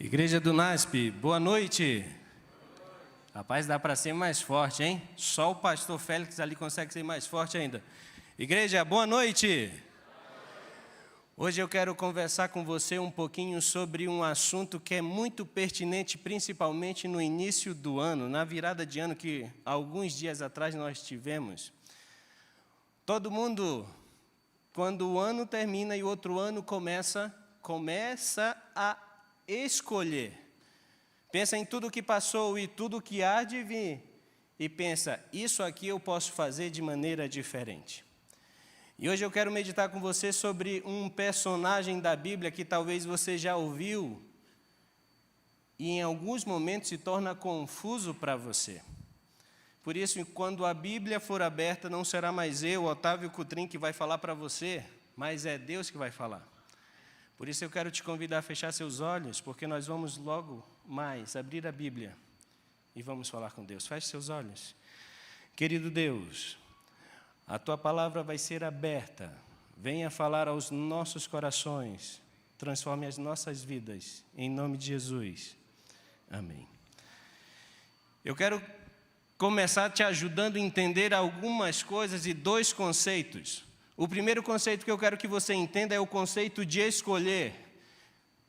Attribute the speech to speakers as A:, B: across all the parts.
A: Igreja do NASP, boa noite. Rapaz, dá para ser mais forte, hein? Só o pastor Félix ali consegue ser mais forte ainda. Igreja, boa noite. Hoje eu quero conversar com você um pouquinho sobre um assunto que é muito pertinente, principalmente no início do ano, na virada de ano que alguns dias atrás nós tivemos. Todo mundo, quando o ano termina e o outro ano começa a escolher. Pensa em tudo que passou e tudo que há de vir e pensa, isso aqui eu posso fazer de maneira diferente. E hoje eu quero meditar com você sobre um personagem da Bíblia que talvez você já ouviu e em alguns momentos se torna confuso para você. Por isso, quando a Bíblia for aberta, não será mais eu, Otávio Cutrim, que vai falar para você, mas é Deus que vai falar. Por isso eu quero te convidar a fechar seus olhos, porque nós vamos logo mais abrir a Bíblia e vamos falar com Deus. Feche seus olhos. Querido Deus, a Tua palavra vai ser aberta. Venha falar aos nossos corações. Transforme as nossas vidas. Em nome de Jesus. Amém. Eu quero começar te ajudando a entender algumas coisas e dois conceitos. O primeiro conceito que eu quero que você entenda é o conceito de escolher.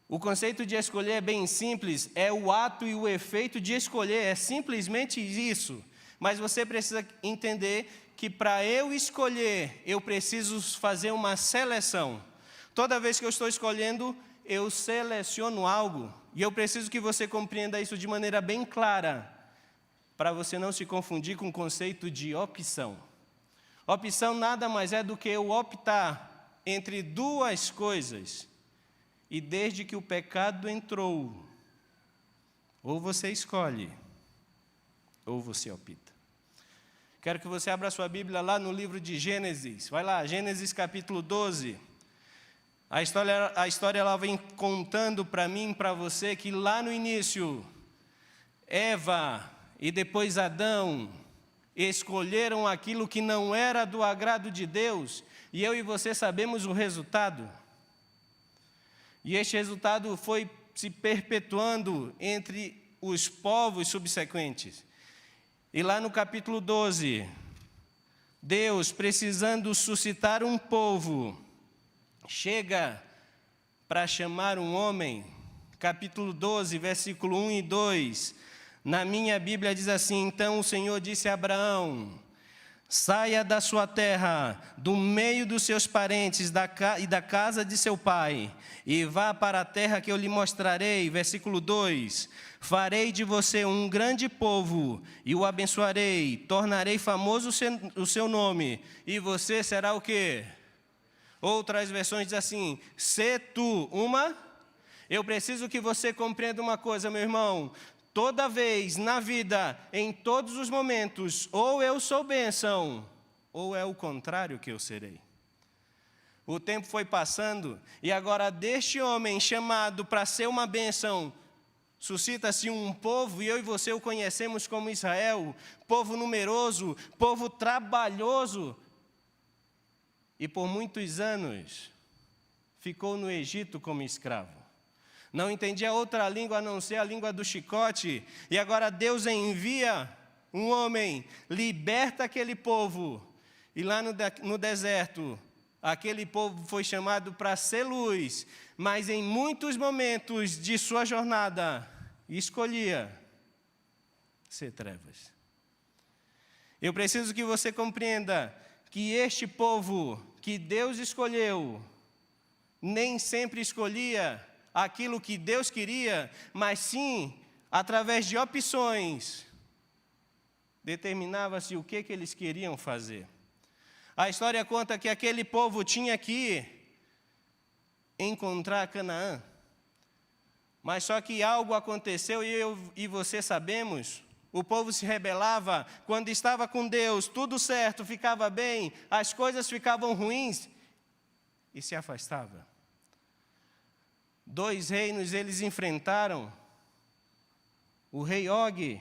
A: O conceito de escolher é bem simples, é o ato e o efeito de escolher, é simplesmente isso. Mas você precisa entender que para eu escolher, eu preciso fazer uma seleção. Toda vez que eu estou escolhendo, eu seleciono algo. E eu preciso que você compreenda isso de maneira bem clara, para você não se confundir com o conceito de opção. Opção nada mais é do que eu optar entre duas coisas. E desde que o pecado entrou, ou você escolhe, ou você opta. Quero que você abra a sua Bíblia lá no livro de Gênesis. Vai lá, Gênesis capítulo 12. A história ela vem contando para mim e para você que lá no início, Eva e depois Adão escolheram aquilo que não era do agrado de Deus, e eu e você sabemos o resultado. E este resultado foi se perpetuando entre os povos subsequentes. E lá no capítulo 12, Deus, precisando suscitar um povo, chega para chamar um homem. Capítulo 12, versículo 1 e 2. Na minha Bíblia diz assim: então o Senhor disse a Abraão, saia da sua terra, do meio dos seus parentes e da casa de seu pai, e vá para a terra que eu lhe mostrarei. Versículo 2, farei de você um grande povo, e o abençoarei, tornarei famoso o seu nome, e você será o quê? Outras versões dizem assim, sê tu uma... Eu preciso que você compreenda uma coisa, meu irmão. Toda vez na vida, em todos os momentos, ou eu sou bênção, ou é o contrário que eu serei. O tempo foi passando, e agora deste homem chamado para ser uma bênção, suscita-se um povo, e eu e você o conhecemos como Israel, povo numeroso, povo trabalhoso, e por muitos anos ficou no Egito como escravo. Não entendia outra língua a não ser a língua do chicote. E agora Deus envia um homem, liberta aquele povo. E lá no deserto, aquele povo foi chamado para ser luz. Mas em muitos momentos de sua jornada, escolhia ser trevas. Eu preciso que você compreenda que este povo que Deus escolheu, nem sempre escolhia aquilo que Deus queria, mas sim, através de opções, determinava-se o que eles queriam fazer. A história conta que aquele povo tinha que encontrar Canaã, mas só que algo aconteceu e eu e você sabemos, o povo se rebelava, quando estava com Deus, tudo certo, ficava bem, as coisas ficavam ruins e se afastava. Dois reinos eles enfrentaram, o rei Og,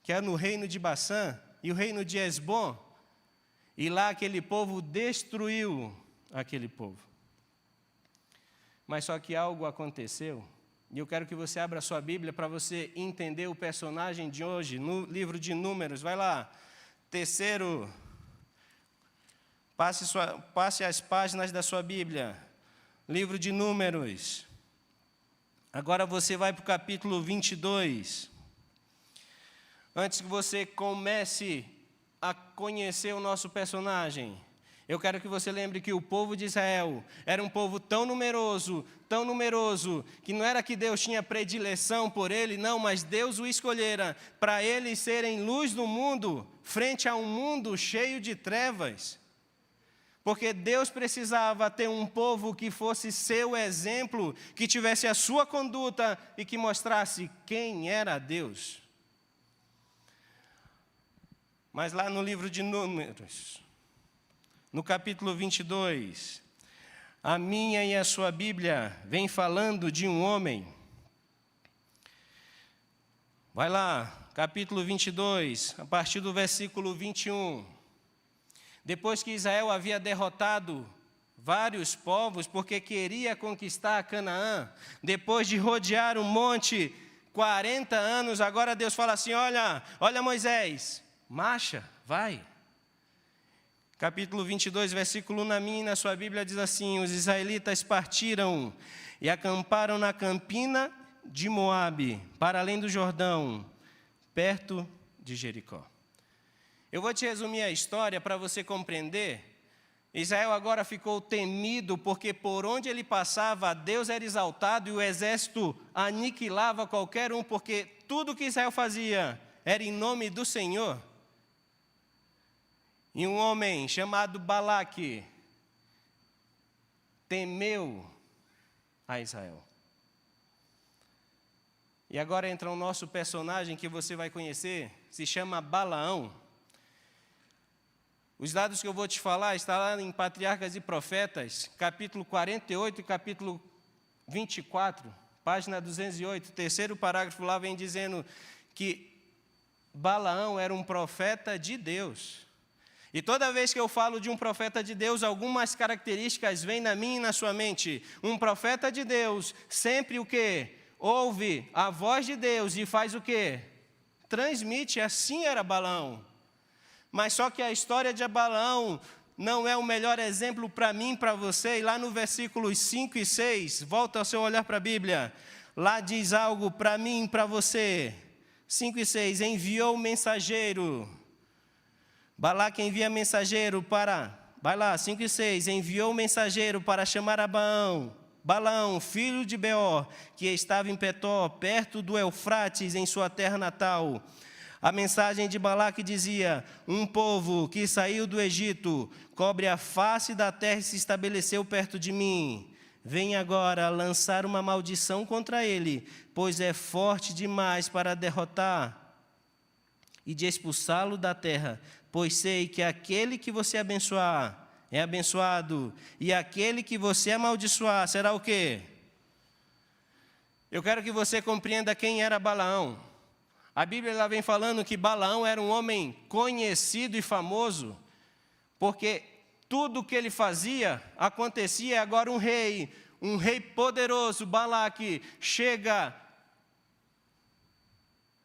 A: que é no reino de Bassã, e o reino de Esbom, e lá aquele povo destruiu aquele povo. Mas só que algo aconteceu, E eu quero que você abra a sua Bíblia para você entender o personagem de hoje, no livro de Números. Vai lá. Terceiro, passe as páginas da sua Bíblia. Livro de Números. Agora você vai para o capítulo 22. Antes que você comece a conhecer o nosso personagem, eu quero que você lembre que o povo de Israel era um povo tão numeroso, que não era que Deus tinha predileção por ele, não, mas Deus o escolhera para eles serem luz do mundo, frente a um mundo cheio de trevas. Porque Deus precisava ter um povo que fosse seu exemplo, que tivesse a sua conduta e que mostrasse quem era Deus. Mas lá no livro de Números, no capítulo 22, a minha e a sua Bíblia vem falando de um homem. Vai lá, capítulo 22, a partir do versículo 21. Depois que Israel havia derrotado vários povos, porque queria conquistar Canaã, depois de rodear o monte 40 anos, agora Deus fala assim, olha Moisés, marcha, vai. Capítulo 22, versículo 1, na minha e na sua Bíblia diz assim, os israelitas partiram e acamparam na campina de Moabe, para além do Jordão, perto de Jericó. Eu vou te resumir a história para você compreender. Israel agora ficou temido, porque por onde ele passava, Deus era exaltado e o exército aniquilava qualquer um, porque tudo que Israel fazia era em nome do Senhor. E um homem chamado Balaque temeu a Israel. E agora entra o nosso personagem que você vai conhecer, se chama Balaão. Os dados que eu vou te falar estão lá em Patriarcas e Profetas, capítulo 48 e capítulo 24, página 208, o terceiro parágrafo lá vem dizendo que Balaão era um profeta de Deus. E toda vez que eu falo de um profeta de Deus, algumas características vêm na minha e na sua mente. Um profeta de Deus sempre o quê? Ouve a voz de Deus e faz o quê? Transmite, assim era Balaão. Mas só que a história de Balaão não é o melhor exemplo para mim e para você. E lá no versículos 5 e 6, volta ao seu olhar para a Bíblia. Lá diz algo para mim e para você. 5 e 6, enviou mensageiro. Balaque envia mensageiro para... Vai lá, 5 e 6, enviou mensageiro para chamar a Balaão, filho de Beor, que estava em Petó, perto do Eufrates, em sua terra natal. A mensagem de Balaque dizia, um povo que saiu do Egito, cobre a face da terra e se estabeleceu perto de mim. Vem agora lançar uma maldição contra ele, pois é forte demais para derrotar e de expulsá-lo da terra. Pois sei que aquele que você abençoar é abençoado, e aquele que você amaldiçoar será o quê? Eu quero que você compreenda quem era Balaão. A Bíblia ela vem falando que Balaão era um homem conhecido e famoso, porque tudo o que ele fazia acontecia. Agora um rei poderoso, Balaque, chega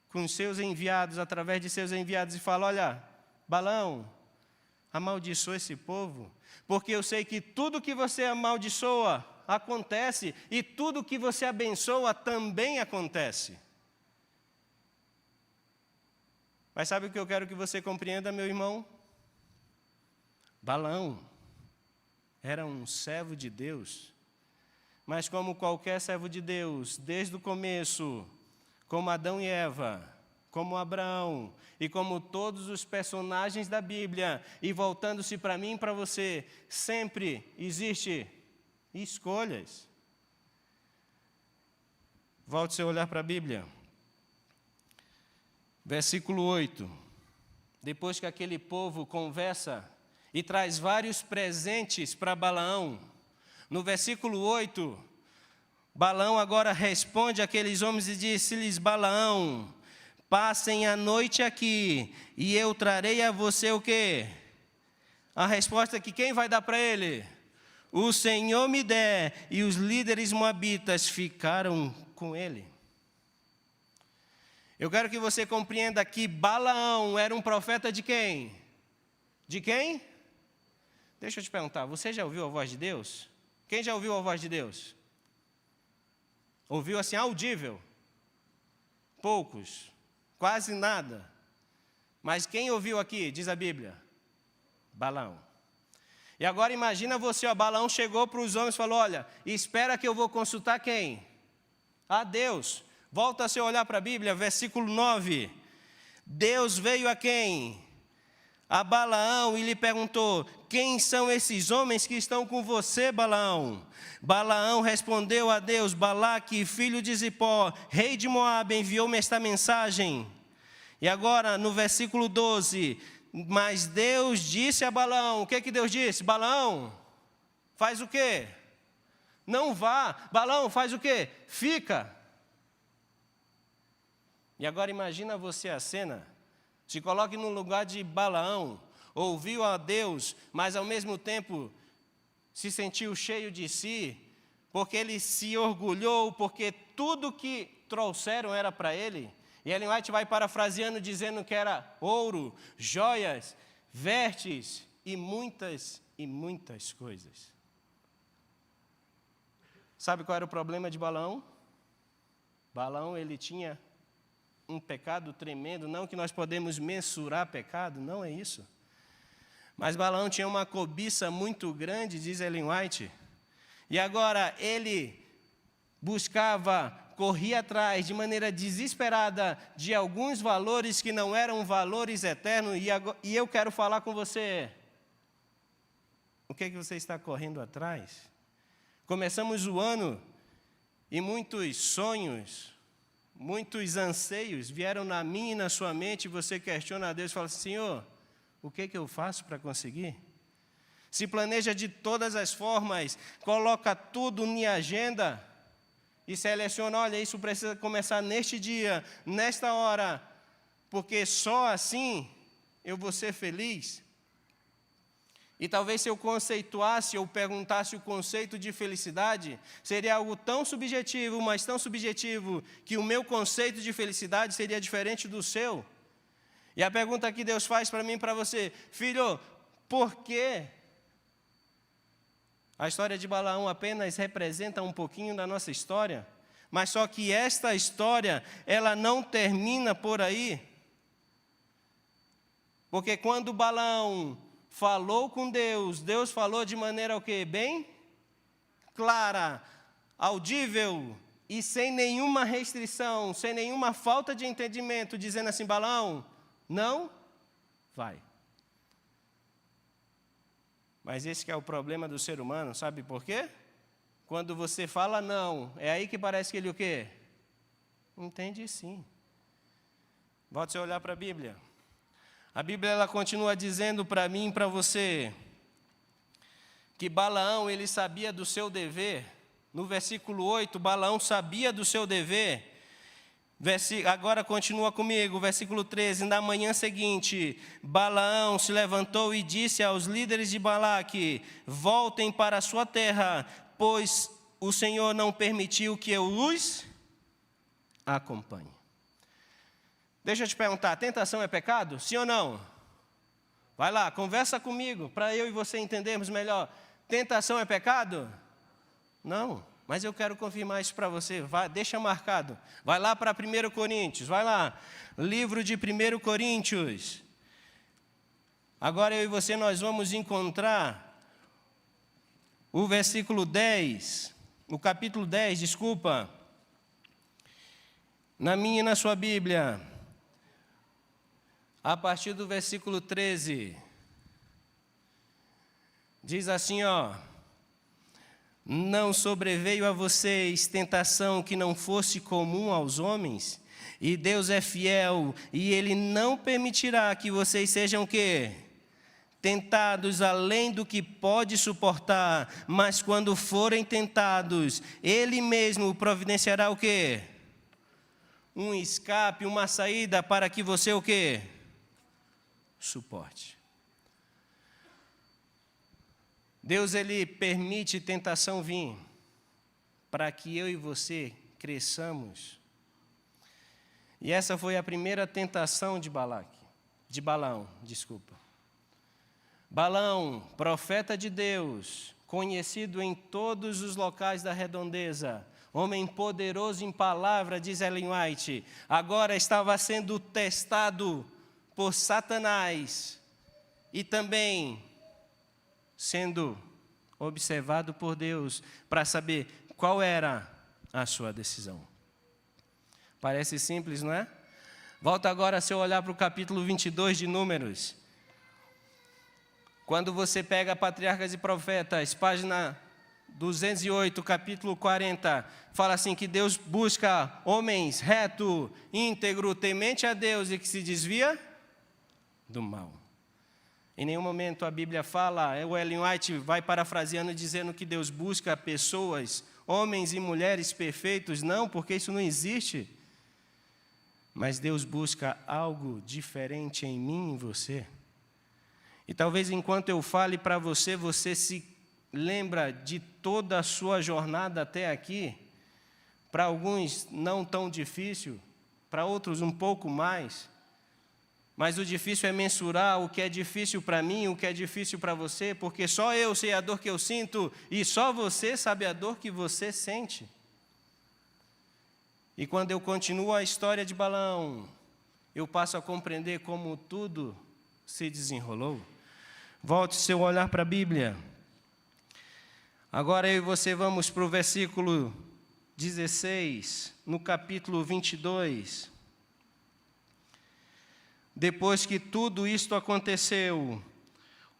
A: com seus enviados, através de seus enviados, e fala, olha, Balaão, amaldiçoa esse povo, porque eu sei que tudo que você amaldiçoa acontece, e tudo que você abençoa também acontece. Mas sabe o que eu quero que você compreenda, meu irmão? Balaão era um servo de Deus, mas como qualquer servo de Deus, desde o começo, como Adão e Eva, como Abraão e como todos os personagens da Bíblia, e voltando-se para mim e para você, sempre existe escolhas. Volte seu olhar para a Bíblia. Versículo 8. Depois que aquele povo conversa e traz vários presentes para Balaão, no versículo 8, Balaão agora responde àqueles homens e disse-lhes, Balaão, passem a noite aqui, e eu trarei a você o quê? A resposta que quem vai dar para ele? O Senhor me der. E os líderes moabitas ficaram com ele. Eu quero que você compreenda que Balaão era um profeta de quem? De quem? Deixa eu te perguntar, você já ouviu a voz de Deus? Quem já ouviu a voz de Deus? Ouviu assim audível? Poucos, quase nada. Mas quem ouviu aqui, diz a Bíblia? Balaão. E agora imagina você, Balaão chegou para os homens e falou, olha, espera que eu vou consultar quem? A Deus. Volta a se olhar para a Bíblia, versículo 9. Deus veio a quem? A Balaão e lhe perguntou, quem são esses homens que estão com você, Balaão? Balaão respondeu a Deus, Balaque, filho de Zipó, rei de Moabe, enviou-me esta mensagem. E agora, no versículo 12, mas Deus disse a Balaão, o que Deus disse? Balaão, faz o quê? Não vá. Balaão, faz o quê? Fica. E agora imagina você a cena, se coloque no lugar de Balaão, ouviu a Deus, mas ao mesmo tempo se sentiu cheio de si, porque ele se orgulhou, porque tudo que trouxeram era para ele. E Ellen White vai parafraseando, dizendo que era ouro, joias, vestes e muitas coisas. Sabe qual era o problema de Balaão? Balaão, ele tinha um pecado tremendo, não que nós podemos mensurar pecado, não é isso. Mas Balaão tinha uma cobiça muito grande, diz Ellen White. E agora ele buscava, corria atrás de maneira desesperada de alguns valores que não eram valores eternos. E eu quero falar com você. O que você está correndo atrás? Começamos o ano e muitos sonhos, muitos anseios vieram na minha e na sua mente, e você questiona a Deus e fala assim, Senhor, o que eu faço para conseguir? Se planeja de todas as formas, coloca tudo em agenda e seleciona, olha, isso precisa começar neste dia, nesta hora, porque só assim eu vou ser feliz. E talvez se eu conceituasse ou perguntasse o conceito de felicidade, seria algo tão subjetivo, mas tão subjetivo, que o meu conceito de felicidade seria diferente do seu. E a pergunta que Deus faz para mim e para você, filho, por quê? A história de Balaão apenas representa um pouquinho da nossa história, mas só que esta história, ela não termina por aí. Porque quando Balaão falou com Deus, Deus falou de maneira o quê? Bem clara, audível e sem nenhuma restrição, sem nenhuma falta de entendimento, dizendo assim, Balaão, não vai. Mas esse que é o problema do ser humano, sabe por quê? Quando você fala não, é aí que parece que ele o quê? Entende sim. Volte a olhar para a Bíblia. A Bíblia ela continua dizendo para mim e para você que Balaão ele sabia do seu dever. No versículo 8, Balaão sabia do seu dever. Agora continua comigo, versículo 13. Na manhã seguinte, Balaão se levantou e disse aos líderes de Balaque, voltem para a sua terra, pois o Senhor não permitiu que eu os acompanhe. Deixa eu te perguntar, tentação é pecado? Sim ou não? Vai lá, conversa comigo, para eu e você entendermos melhor. Tentação é pecado? Não, mas eu quero confirmar isso para você. Vai, deixa marcado. Vai lá para 1 Coríntios, vai lá. Livro de 1 Coríntios. Agora eu e você, nós vamos encontrar o versículo 10, o capítulo 10, desculpa. Na minha e na sua Bíblia. A partir do versículo 13, diz assim, ó, não sobreveio a vocês tentação que não fosse comum aos homens, e Deus é fiel, e Ele não permitirá que vocês sejam o quê? Tentados além do que pode suportar, mas quando forem tentados, Ele mesmo providenciará o quê? Um escape, uma saída para que você o quê? Suporte. Deus, Ele permite tentação vir para que eu e você cresçamos. E essa foi a primeira tentação de Balaão. Balaão, profeta de Deus, conhecido em todos os locais da redondeza, homem poderoso em palavra, diz Ellen White, agora estava sendo testado por Satanás e também sendo observado por Deus para saber qual era a sua decisão. Parece simples, não é? Volta agora, se eu olhar para o capítulo 22 de Números. Quando você pega Patriarcas e Profetas, página 208, capítulo 40, fala assim que Deus busca homens reto, íntegro, temente a Deus e que se desvia do mal. Em nenhum momento a Bíblia fala, o Ellen White vai parafraseando dizendo que Deus busca pessoas, homens e mulheres perfeitos. Não, porque isso não existe. Mas Deus busca algo diferente em mim e em você. E talvez enquanto eu fale para você, você se lembra de toda a sua jornada até aqui. Para alguns não tão difícil, para outros um pouco mais. Mas o difícil é mensurar o que é difícil para mim, o que é difícil para você, porque só eu sei a dor que eu sinto e só você sabe a dor que você sente. E quando eu continuo a história de Balaão, eu passo a compreender como tudo se desenrolou. Volte seu olhar para a Bíblia. Agora eu e você vamos para o versículo 16, no capítulo 22. Depois que tudo isto aconteceu,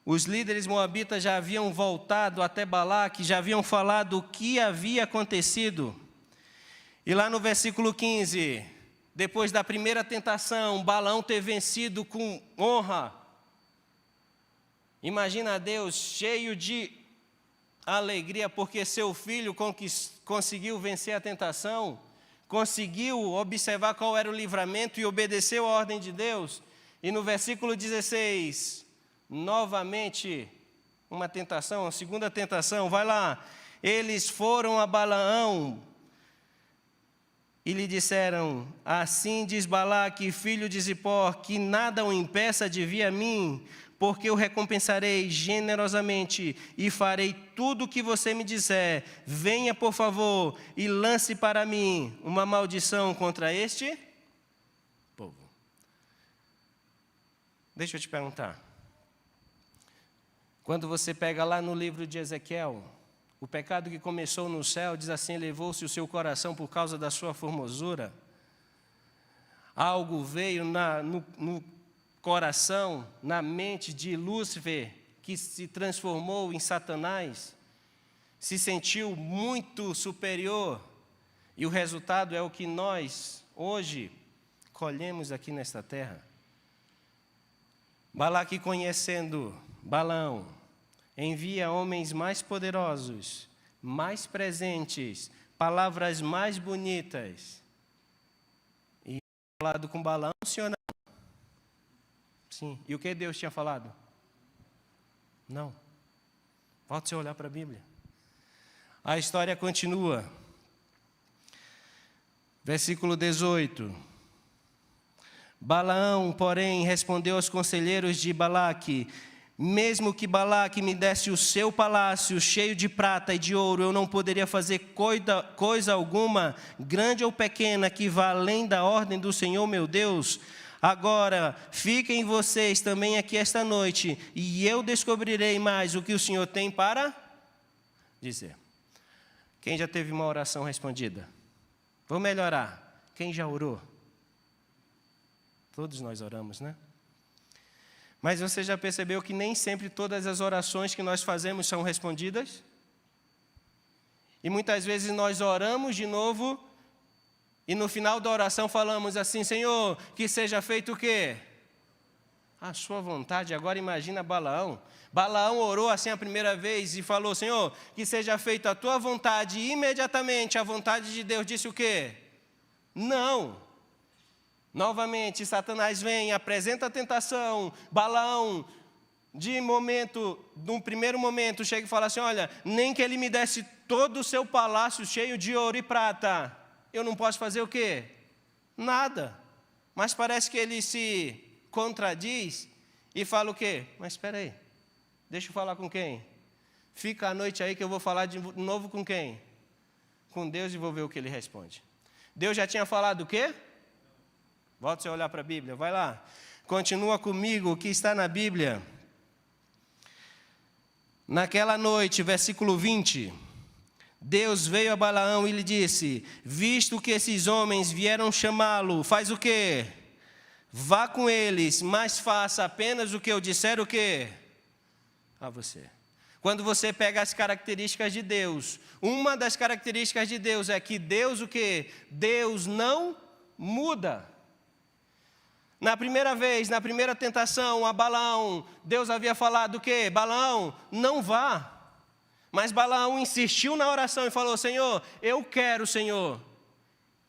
A: os líderes moabitas já haviam voltado até Balaque, já haviam falado o que havia acontecido. E lá no versículo 15, depois da primeira tentação, Balaão ter vencido com honra. Imagina Deus cheio de alegria porque seu filho conseguiu vencer a tentação, conseguiu observar qual era o livramento e obedeceu a ordem de Deus. E no versículo 16, novamente, uma tentação, a segunda tentação, vai lá. Eles foram a Balaão e lhe disseram, assim diz Balaque, filho de Zippor, que nada o impeça de vir a mim, porque eu recompensarei generosamente e farei tudo o que você me disser. Venha, por favor, e lance para mim uma maldição contra este povo. Deixa eu te perguntar. Quando você pega lá no livro de Ezequiel, o pecado que começou no céu, diz assim, levou-se o seu coração por causa da sua formosura. Algo veio no coração, na mente de Lúcifer, que se transformou em Satanás, se sentiu muito superior, e o resultado é o que nós, hoje, colhemos aqui nesta terra. Balaque, conhecendo Balaão, envia homens mais poderosos, mais presentes, palavras mais bonitas. E falado com Balaão, sim ou não? Sim. E o que Deus tinha falado? Não. Volte a olhar para a Bíblia. A história continua. Versículo 18. Balaão, porém, respondeu aos conselheiros de Balaque, mesmo que Balaque me desse o seu palácio cheio de prata e de ouro, eu não poderia fazer coisa alguma, grande ou pequena, que vá além da ordem do Senhor meu Deus. Agora, fiquem vocês também aqui esta noite, e eu descobrirei mais o que o Senhor tem para dizer. Quem já teve uma oração respondida? Vou melhorar. Quem já orou? Todos nós oramos, né? Mas você já percebeu que nem sempre todas as orações que nós fazemos são respondidas? E muitas vezes nós oramos de novo e no final da oração falamos assim, Senhor, que seja feito o quê? A sua vontade. Agora imagina Balaão. Balaão orou assim a primeira vez e falou, Senhor, que seja feita a tua vontade. E imediatamente a vontade de Deus disse o quê? Não. Novamente, Satanás vem, apresenta a tentação. Balaão, num primeiro momento, chega e fala assim, olha, nem que ele me desse todo o seu palácio cheio de ouro e prata. eu não posso fazer o quê? Nada. Mas parece que ele se contradiz e fala o quê? Mas espera aí, deixa eu falar com quem? Fica à noite aí que eu vou falar de novo com quem? Com Deus e vou ver o que ele responde. Deus já tinha falado o quê? Volta a olhar para a Bíblia, vai lá. Continua comigo o que está na Bíblia. Naquela noite, versículo 20, Deus veio a Balaão e lhe disse: visto que esses homens vieram chamá-lo, faz o quê? Vá com eles, mas faça apenas o que eu disser o quê? A você. Quando você pega as características de Deus, uma das características de Deus é que Deus o quê? Deus não muda. Na primeira vez, na primeira tentação, a Balaão, Deus havia falado o quê? Balaão, não vá. Mas Balaão insistiu na oração e falou: Senhor, eu quero, Senhor.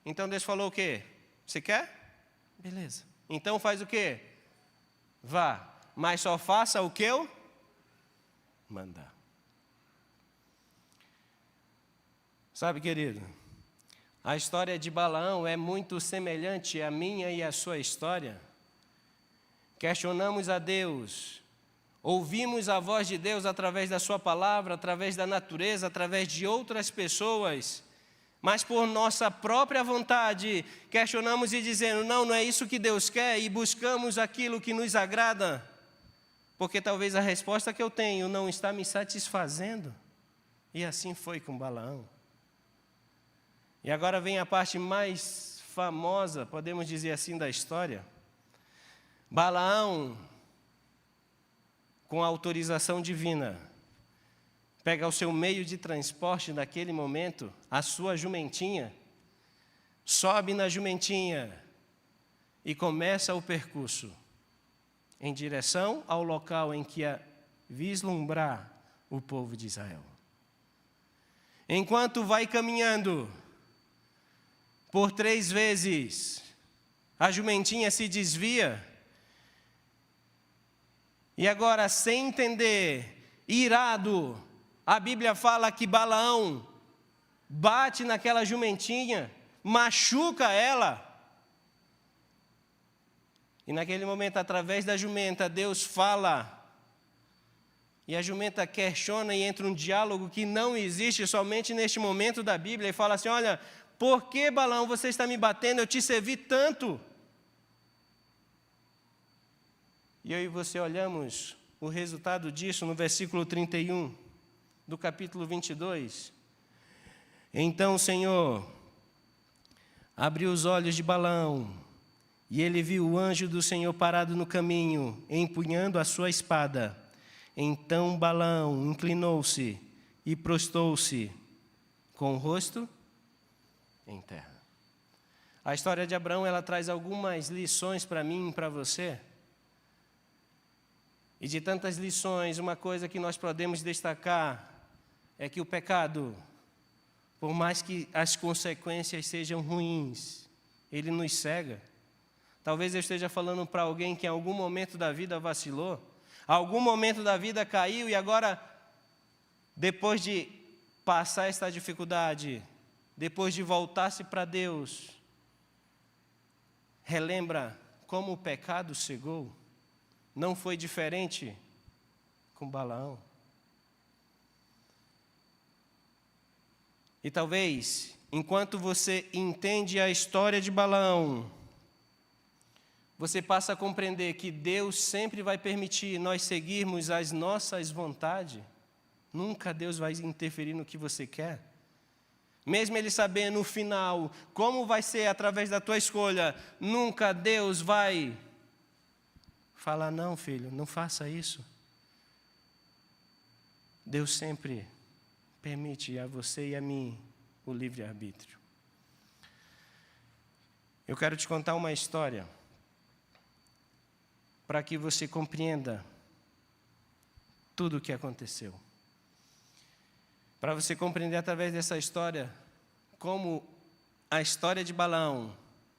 A: Então Deus falou o quê? Você quer? Beleza. Então faz o quê? Vá. Mas só faça o que eu mandar. Sabe, querido, a história de Balaão é muito semelhante à minha e à sua história. Questionamos a Deus, ouvimos a voz de Deus através da sua palavra, através da natureza, através de outras pessoas, mas por nossa própria vontade, questionamos e dizendo: não é isso que Deus quer, e buscamos aquilo que nos agrada, porque talvez a resposta que eu tenho não está me satisfazendo. E assim foi com Balaão. E agora vem a parte mais famosa, podemos dizer assim, da história. Balaão, com a autorização divina, pega o seu meio de transporte naquele momento, a sua jumentinha, sobe na jumentinha e começa o percurso em direção ao local em que ia vislumbrar o povo de Israel. Enquanto vai caminhando, por 3 vezes, a jumentinha se desvia. E agora, sem entender, irado, a Bíblia fala que Balaão bate naquela jumentinha, machuca ela. E naquele momento, através da jumenta, Deus fala. E a jumenta questiona e entra um diálogo que não existe somente neste momento da Bíblia. E fala assim: olha, por que, Balaão, você está me batendo? Eu te servi tanto. E eu e você olhamos o resultado disso no versículo 31 do capítulo 22. Então o Senhor abriu os olhos de Balaão, e ele viu o anjo do Senhor parado no caminho, empunhando a sua espada. Então Balaão inclinou-se e prostou-se com o rosto em terra. A história de Abraão, ela traz algumas lições para mim e para você. E de tantas lições, uma coisa que nós podemos destacar é que o pecado, por mais que as consequências sejam ruins, ele nos cega. Talvez eu esteja falando para alguém que em algum momento da vida vacilou, algum momento da vida caiu e agora, depois de passar esta dificuldade, depois de voltar-se para Deus, relembra como o pecado cegou. Não foi diferente com Balaão. E talvez, enquanto você entende a história de Balaão, você passa a compreender que Deus sempre vai permitir nós seguirmos as nossas vontades. Nunca Deus vai interferir no que você quer. Mesmo Ele sabendo no final como vai ser através da tua escolha, nunca Deus vai falar: não, filho, não faça isso. Deus sempre permite a você e a mim o livre-arbítrio. Eu quero te contar uma história para que você compreenda tudo o que aconteceu. Para você compreender através dessa história como a história de Balaão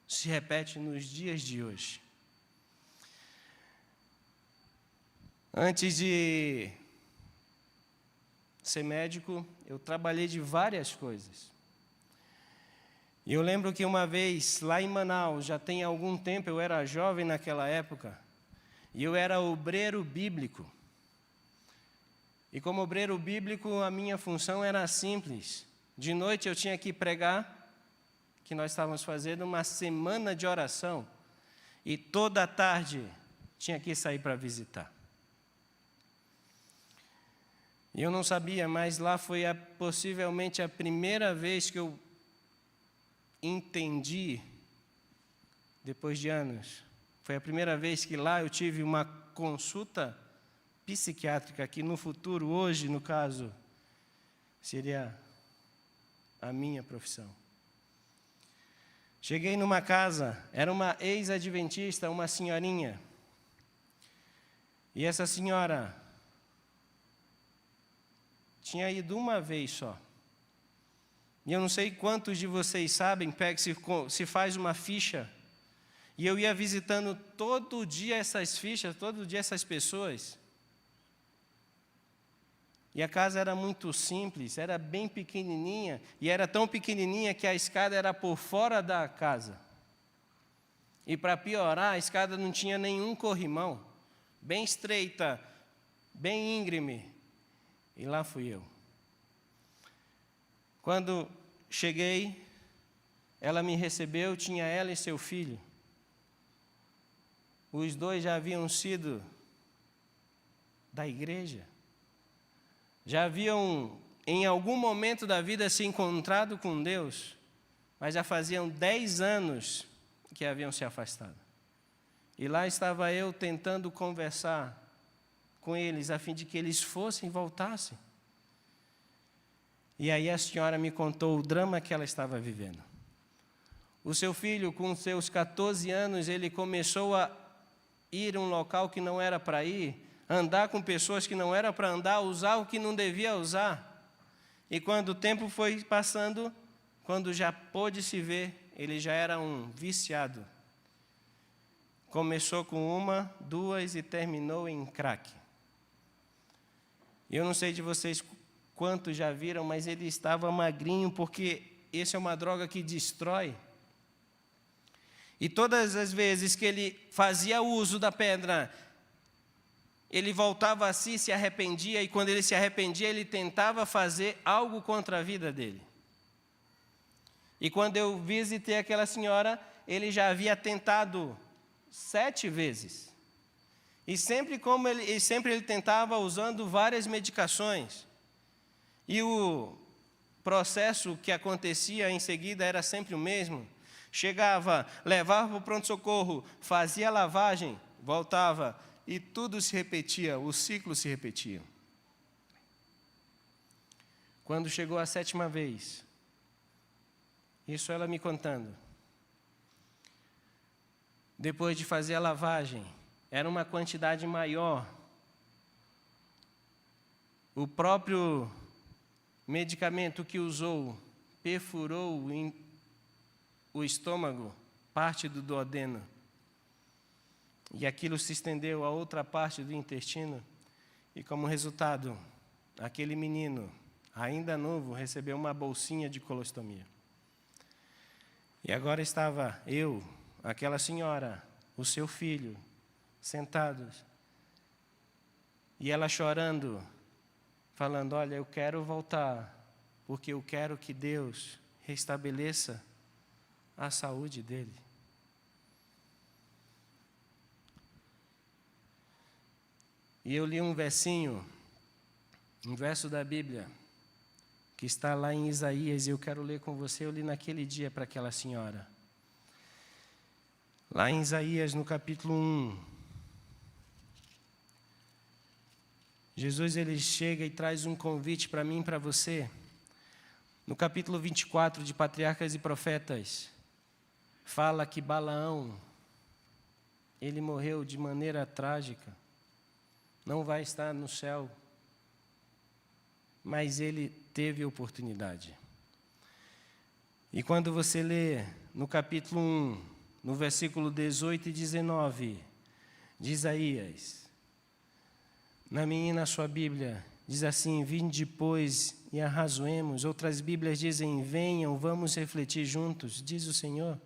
A: se repete nos dias de hoje. Antes de ser médico, eu trabalhei de várias coisas. E eu lembro que uma vez, lá em Manaus, já tem algum tempo, eu era jovem naquela época, e eu era obreiro bíblico. E como obreiro bíblico, a minha função era simples. De noite eu tinha que pregar, que nós estávamos fazendo uma semana de oração, e toda tarde tinha que sair para visitar. E eu não sabia, mas lá foi possivelmente a primeira vez que eu entendi, depois de anos, foi a primeira vez que lá eu tive uma consulta psiquiátrica, que no futuro, hoje, no caso, seria a minha profissão. Cheguei numa casa, era uma ex-adventista, uma senhorinha. E essa senhora tinha ido uma vez só. E eu não sei quantos de vocês sabem, se faz uma ficha. E eu ia visitando todo dia essas fichas, todo dia essas pessoas. E a casa era muito simples, era bem pequenininha, e era tão pequenininha que a escada era por fora da casa. E para piorar, a escada não tinha nenhum corrimão, bem estreita, bem íngreme. E lá fui eu. Quando cheguei, ela me recebeu, tinha ela e seu filho. Os dois já haviam sido da igreja. Já haviam, em algum momento da vida, se encontrado com Deus, mas já faziam 10 anos que haviam se afastado. E lá estava eu tentando conversar com eles, a fim de que eles fossem e voltassem. E aí a senhora me contou o drama que ela estava vivendo. O seu filho, com seus 14 anos, ele começou a ir a um local que não era para ir, andar com pessoas que não era para andar, usar o que não devia usar. E quando o tempo foi passando, quando já pôde se ver, ele já era um viciado. Começou com 1, 2 e terminou em crack. Eu não sei de vocês quantos já viram, mas ele estava magrinho, porque essa é uma droga que destrói. E todas as vezes que ele fazia uso da pedra, ele voltava a si, se arrependia, e quando ele se arrependia, ele tentava fazer algo contra a vida dele. E quando eu visitei aquela senhora, ele já havia tentado 7 vezes. E sempre ele tentava usando várias medicações. E o processo que acontecia em seguida era sempre o mesmo. Chegava, levava para o pronto-socorro, fazia lavagem, voltava, e tudo se repetia, o ciclo se repetia. Quando chegou a 7ª vez, isso ela me contando, depois de fazer a lavagem, era uma quantidade maior. O próprio medicamento que usou perfurou o estômago, parte do duodeno. E aquilo se estendeu a outra parte do intestino. E como resultado, aquele menino, ainda novo, recebeu uma bolsinha de colostomia. E agora estava eu, aquela senhora, o seu filho, sentados. E ela chorando, falando, olha, eu quero voltar, porque eu quero que Deus restabeleça a saúde dele. E eu li um versinho, um verso da Bíblia, que está lá em Isaías, e eu quero ler com você. Eu li naquele dia para aquela senhora. Lá em Isaías, no capítulo 1, Jesus ele chega e traz um convite para mim e para você. No capítulo 24 de Patriarcas e Profetas, fala que Balaão, ele morreu de maneira trágica. Não vai estar no céu, mas ele teve oportunidade. E quando você lê no capítulo 1, no versículo 18 e 19, de Isaías, na minha e na sua Bíblia, diz assim: vinde, pois, e arrazoemos. Outras Bíblias dizem: venham, vamos refletir juntos, diz o Senhor.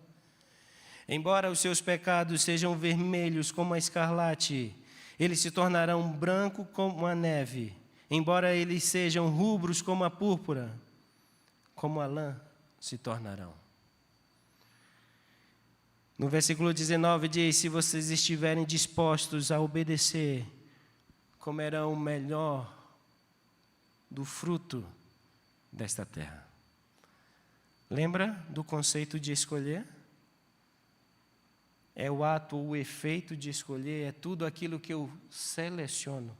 A: Embora os seus pecados sejam vermelhos como a escarlate, eles se tornarão branco como a neve. Embora eles sejam rubros como a púrpura, como a lã se tornarão. No versículo 19 diz: se vocês estiverem dispostos a obedecer, comerão o melhor do fruto desta terra. Lembra do conceito de escolher? É o ato ou o efeito de escolher, é tudo aquilo que eu seleciono.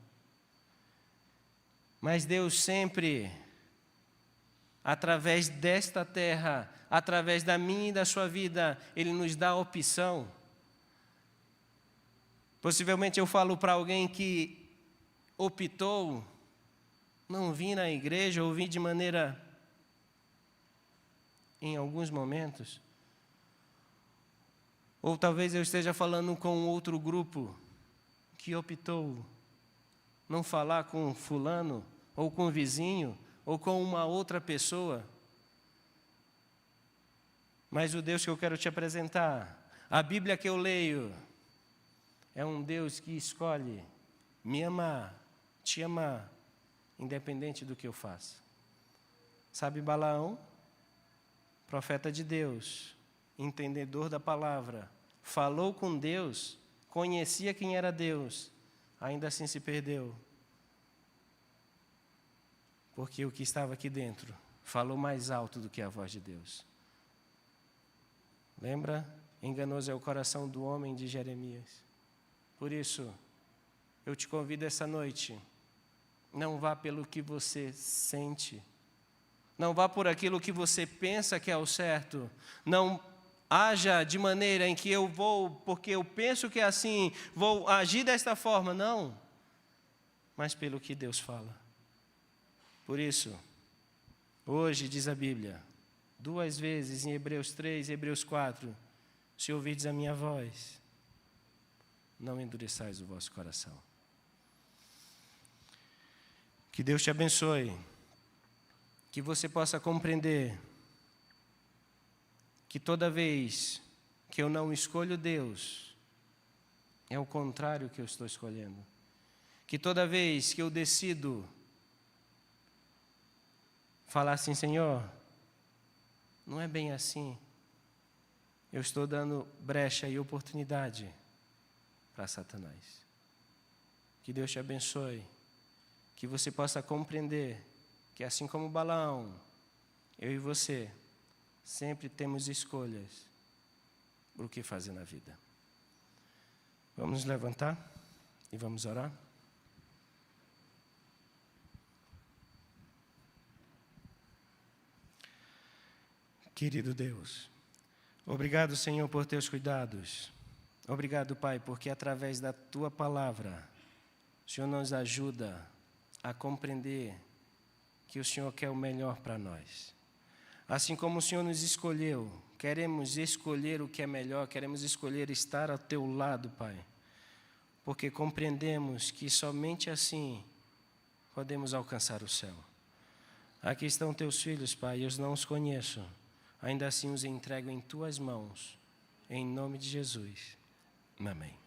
A: Mas Deus sempre, através desta terra, através da minha e da sua vida, Ele nos dá a opção. Possivelmente eu falo para alguém que optou não vir na igreja, ou vir de maneira, em alguns momentos. Ou talvez eu esteja falando com outro grupo que optou não falar com fulano, ou com o vizinho, ou com uma outra pessoa. Mas o Deus que eu quero te apresentar, a Bíblia que eu leio, é um Deus que escolhe me amar, te amar, independente do que eu faça. Sabe Balaão? Profeta de Deus, entendedor da palavra, falou com Deus, conhecia quem era Deus, ainda assim se perdeu. Porque o que estava aqui dentro falou mais alto do que a voz de Deus. Lembra? Enganoso é o coração do homem, de Jeremias. Por isso, eu te convido essa noite, não vá pelo que você sente, não vá por aquilo que você pensa que é o certo, não haja de maneira em que eu vou, porque eu penso que é assim, vou agir desta forma, não, mas pelo que Deus fala. Por isso, hoje diz a Bíblia, 2 vezes em Hebreus 3 e Hebreus 4, se ouvirdes a minha voz, não endureçais o vosso coração. Que Deus te abençoe, que você possa compreender que toda vez que eu não escolho Deus, é o contrário que eu estou escolhendo. Que toda vez que eu decido falar assim: Senhor, não é bem assim, eu estou dando brecha e oportunidade para Satanás. Que Deus te abençoe, que você possa compreender que assim como Balaão, eu e você sempre temos escolhas por o que fazer na vida. Vamos nos levantar e vamos orar? Querido Deus, obrigado, Senhor, por teus cuidados. Obrigado, Pai, porque através da tua palavra, o Senhor nos ajuda a compreender que o Senhor quer o melhor para nós. Assim como o Senhor nos escolheu, queremos escolher o que é melhor, queremos escolher estar ao teu lado, Pai, porque compreendemos que somente assim podemos alcançar o céu. Aqui estão teus filhos, Pai, eu não os conheço, ainda assim os entrego em tuas mãos, em nome de Jesus. Amém.